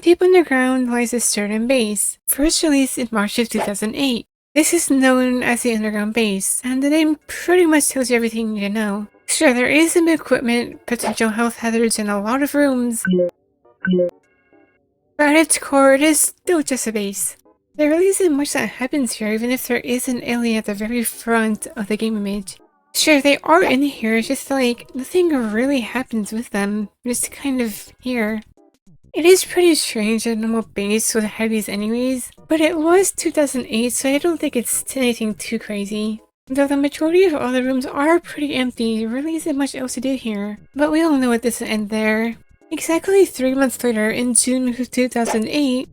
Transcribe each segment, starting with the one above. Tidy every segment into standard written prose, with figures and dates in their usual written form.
Deep underground lies a certain base, first released in March of 2008. This is known as the underground base, and the name pretty much tells you everything you need to know. Sure, there is some equipment, potential health hazards, and a lot of rooms, but at its core, it is still just a base. There really isn't much that happens here, even if there is an alien at the very front of the game image. Sure, they are in here, it's just like, nothing really happens with them, just kind of here. It is pretty strange that a normal base would have these anyways, but it was 2008, so I don't think it's anything too crazy. Though the majority of all the rooms are pretty empty, there really isn't much else to do here. But we all know it doesn't end there. Exactly 3 months later, in June of 2008,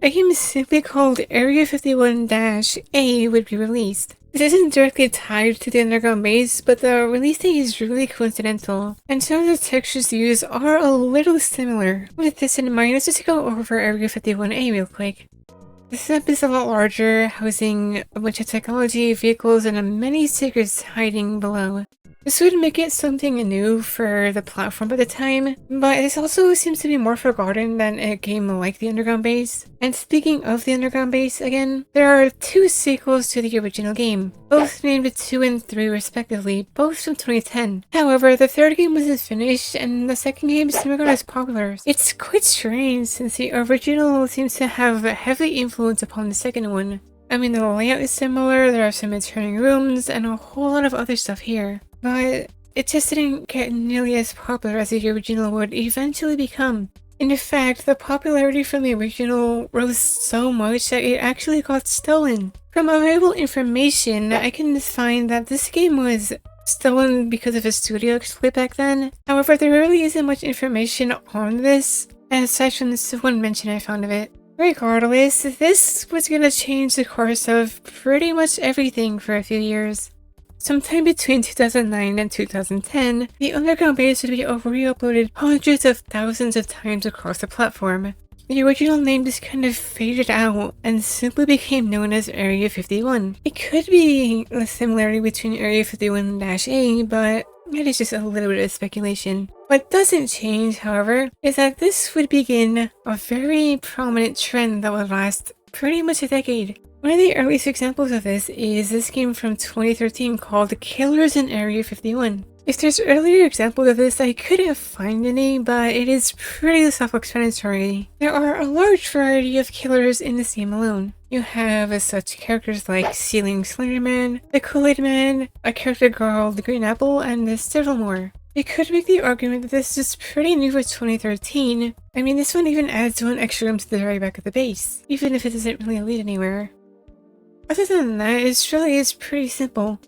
a game simply called Area 51-A would be released. This isn't directly tied to the underground base, but the release date is really coincidental, and some of the textures used are a little similar. With this in mind, let's just go over Area 51-A real quick. This map is a lot larger, housing a bunch of technology, vehicles, and many secrets hiding below. This would make it something new for the platform at the time, but this also seems to be more forgotten than a game like the Underground Base. And speaking of the Underground Base again, there are 2 sequels to the original game, both named 2 and 3 respectively, both from 2010. However, the third game wasn't finished, and the second game didn't got as popular. It's quite strange since the original seems to have a heavy influence upon the second one. I mean, the layout is similar, there are some returning rooms, and a whole lot of other stuff here. But it just didn't get nearly as popular as the original would eventually become. In fact, the popularity from the original rose so much that it actually got stolen. From available information, I can find that this game was stolen because of a studio exploit back then. However, there really isn't much information on this, aside from this one mention I found of it. Regardless, this was gonna change the course of pretty much everything for a few years. Sometime between 2009 and 2010, the underground base would be re-uploaded hundreds of thousands of times across the platform. The original name just kind of faded out and simply became known as Area 51. It could be a similarity between Area 51-A, but it is just a little bit of speculation. What doesn't change, however, is that this would begin a very prominent trend that would last pretty much a decade. One of the earliest examples of this is this game from 2013 called Killers in Area 51. If there's earlier examples of this, I couldn't find any, but it is pretty self-explanatory. There are a large variety of killers in this game alone. You have such characters like Ceiling Slenderman, the Kool-Aid Man, a character called the Green Apple, and several more. You could make the argument that this is pretty new for 2013. I mean, this one even adds one extra room to the very back of the base, even if it doesn't really lead anywhere. Other than that, it's pretty simple.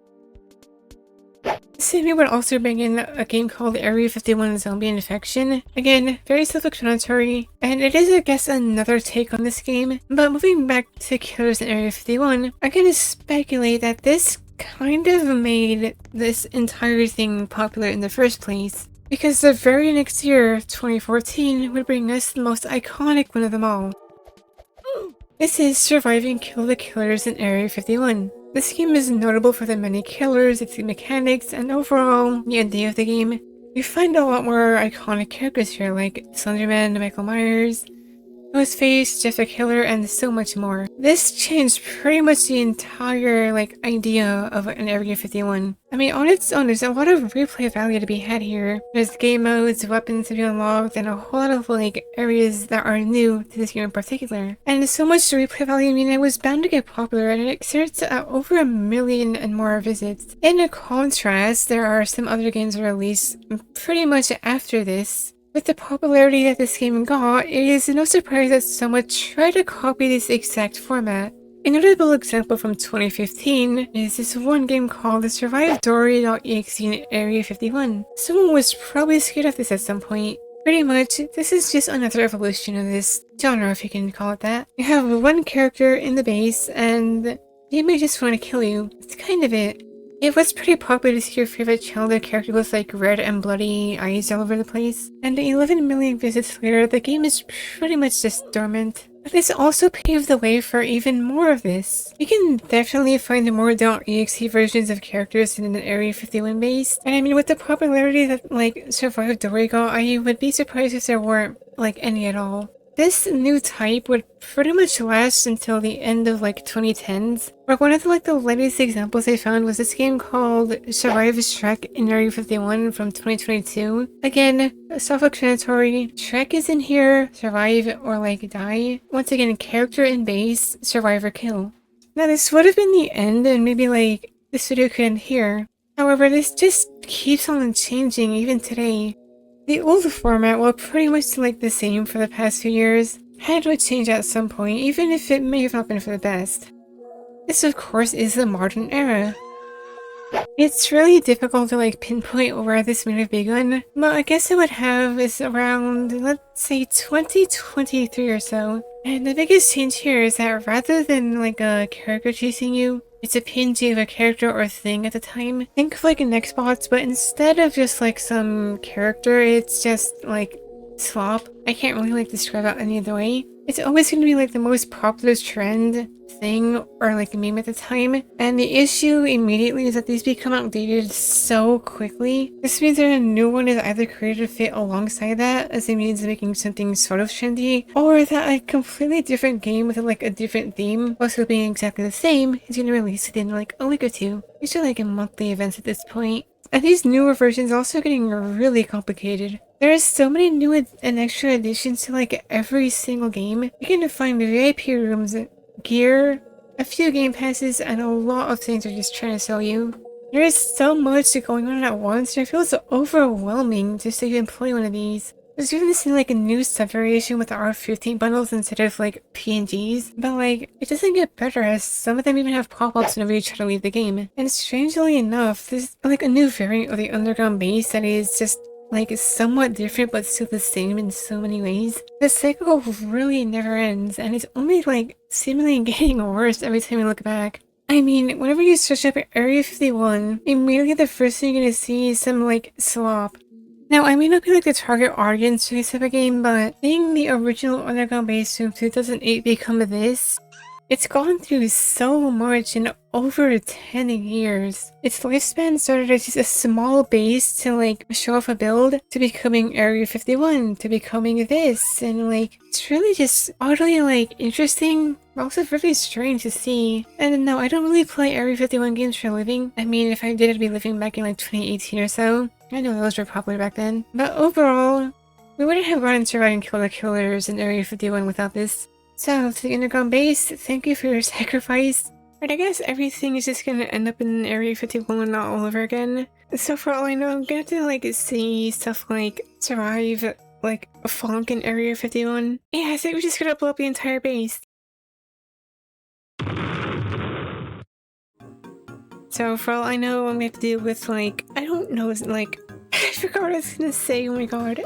Same would also bring in a game called Area 51 Zombie Infection. Again, very self-explanatory, and it is I guess another take on this game, but moving back to Killers in Area 51, I'm gonna speculate that this kind of made this entire thing popular in the first place, because the very next year, 2014, would bring us the most iconic one of them all. This is Survive and Kill the Killers in Area 51. This game is notable for the many killers, its mechanics, and overall, the idea of the game. You find a lot more iconic characters here like Slenderman, Michael Myers, Ghostface, Jeff the Killer, and so much more. This changed pretty much the entire idea of an Area 51. I mean, on its own, there's a lot of replay value to be had here. There's game modes, weapons to be unlocked, and a whole lot of areas that are new to this game in particular. And so much replay value, I mean, it was bound to get popular, and it starts at over 1 million and more visits. In contrast, there are some other games that are released pretty much after this. With the popularity that this game got, it is no surprise that someone tried to copy this exact format. A notable example from 2015 is this one game called the SurviveDory.exe in Area 51. Someone was probably scared of this at some point. Pretty much, this is just another evolution of this genre, if you can call it that. You have one character in the base, and they may just want to kill you. It's kind of it. It was pretty popular to see your favorite childhood character with red and bloody eyes all over the place, and 11 million visits later, the game is pretty much just dormant. But this also paved the way for even more of this. You can definitely find more .exe versions of characters in an Area 51 base, and I mean with the popularity that Survive Dory got, I would be surprised if there weren't any at all. this new type would pretty much last until the end of like 2010s. But one of the latest examples I found was this game called Survive Shrek in Area 51 from 2022. Again, self-explanatory. Shrek is in here, survive or like die. Once again, character and base, survive or kill. Now this would have been the end, and maybe like this video could end here. However, this just keeps on changing even today. The old format, while pretty much like the same for the past few years, had to change at some point, even if it may have not been for the best. This of course is the modern era. It's really difficult to like pinpoint where this may have begun, but I guess it would have is around, let's say 2023 or so. And the biggest change here is that rather than like a character chasing you, it's a PNG of a character or thing at the time. Think of like an Xbox, but instead of just like some character, it's just like slop. I can't really like describe it any other way. It's always going to be like the most popular trend thing or like meme at the time, and the issue immediately is that these become outdated so quickly. This means that a new one is either created to fit alongside that as a means of making something sort of trendy, or that a completely different game with like a different theme while still being exactly the same is going to release within like a week or two. These are like monthly events at this point. And these newer versions are also getting really complicated. There are so many new and extra additions to like every single game. You can find VIP rooms, gear, a few game passes, and a lot of things are just trying to sell you. There is so much going on at once, and it feels overwhelming just to even play one of these. There's even this like a new sub-variation with the R15 bundles instead of like PNGs, but like it doesn't get better as some of them even have pop-ups whenever you try to leave the game. And strangely enough, there's like a new variant of the underground base that is just like somewhat different but still the same in so many ways. The cycle really never ends, and it's only like seemingly getting worse every time you look back. I mean, whenever you search up Area 51, immediately the first thing you're gonna see is some like slop. Now, I may not be like the target audience for this type of game, but seeing the original underground base from 2008 become this, it's gone through so much in over 10 years. Its lifespan started as just a small base to like show off a build, to becoming Area 51, to becoming this, and like it's really just oddly like interesting, but also really strange to see. And no, I don't really play Area 51 games for a living. I mean, if I did, I'd be living back in like 2018 or so. I know those were popular back then. But overall, we wouldn't have run and survived and killed the killers in Area 51 without this. So, to the underground base, thank you for your sacrifice. But I guess everything is just gonna end up in Area 51 all over again. So for all I know, I'm gonna have to like see stuff like survive, like a funk in Area 51. Yeah, I think we're just gonna blow up the entire base. So for all I know, I'm gonna have to deal with like, I don't know, like, I forgot what I was gonna say, oh my god.